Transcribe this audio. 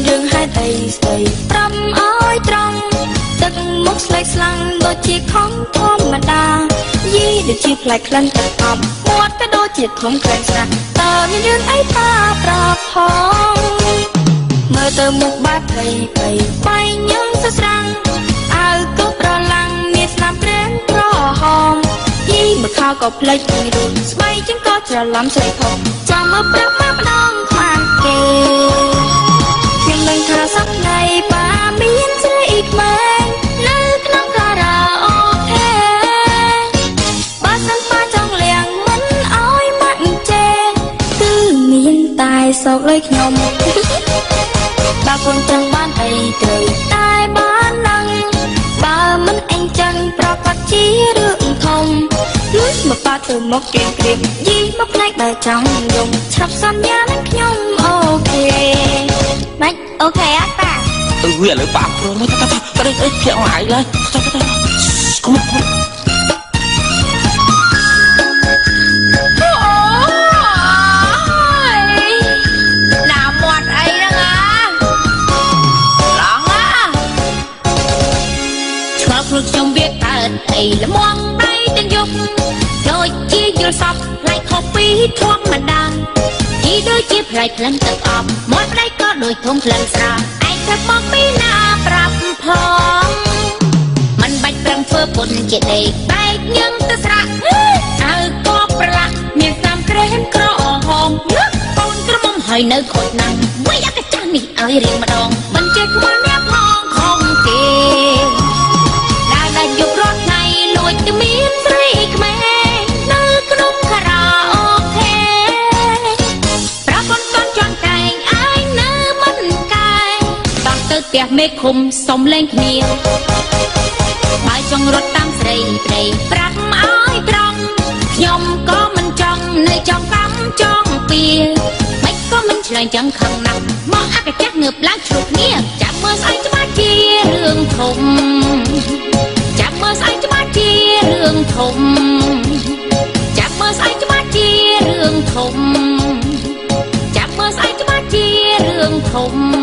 រឿងហេតុអីស្ដីប្រាំអើយត្រង់ទឹកមុខស្លេកស្លាំងដូចជាខំធម្មតាយីដូចជាផ្លែក្លិនទឹកអប់មាត់ក៏ដូចជាធំក្លែងស្រាតើមានរឿងអីតាប្រាប់ផងមើលទៅមុខបាត់ភ័យភ័យបែកញើសស្រាំងអើទុកប្រឡាំងមានស្នាមក្រែមក្រហមយីមកខោក៏ផ្លេចពីរូបស្បែកជាងក៏ច្រឡំស្រីផងចាំមើលប្រាប់មកម្ដងខ្មាស់គេខ្ញុំនឹងថាសប្ដីបាមានស្រីក្មេងនៅក្នុងការ៉ាអូខេបើសិនបាចង់លៀងមិនអោយមកចេគឺមានតែសោកលើខ្ញុំបើកូនចង់បានអីត្រូវតែបាននឹងបើមិនអញ្ចឹងប្រកាសជារឿងធំលុយមកប៉ាទៅមកគៀងគ្រៀងយីមកផ្នែកបើចង់យំឆាប់សន្យានឹងខ្ញុំអូខេម៉េចអូខេអត់ប៉ាវាឥឡូវប៉ាព្រមទៅភ្នាក់មកហើយឡើយគុំខ្ញុំវាកើតអីល្មងដៃទាំងយប់ដូចជាយល់សពផ្លែខុសពីធម្មតាជីដូចជាផ្លែក្លិនទឹកអប់មាត់ផ្លែក៏ដូចធំក្លិនស្រាឯងទៅមកពីណាប្រាប់ផងមិនបាច់ប្រឹងធ្វើពុនជាដេកបែកញឹងទៅស្រាក់អើក៏ប្រឡាក់មានស្នាមក្រែមក្រហមកូនក្រមុំហើយនៅខូចណាស់វាយកចាស់នេះឲ្យរៀងម្ដងមិនចេះខ្វល់អ្នកផងខំគេយុករត់ថ្ងៃលួចទៅមានស្រីក្មេងនៅក្នុងការ៉ាអូខេប្រពន្ធកូនចង់តែងឯងនៅមិនកែតោះទៅផ្ទះមេឃុំសុំលេងគ្នាបើចង់រត់តាមស្រីព្រៃប្រាប់ឲ្យត្រង់ខ្ញុំក៏មិនចង់នៅចំកំចង់ពីមិនក៏មិនឆ្លើយចឹងខឹងណាស់មកអកចាស់ងើបឡើងជួបគ្នាចាំមើលស្អីច្បាស់ជារឿងធំចាំមើលស្អីច្បាស់ជារឿងធំចាំមើលស្អីច្បាស់ជារឿងធំចាំមើលស្អីច្បាស់ជារឿងធំ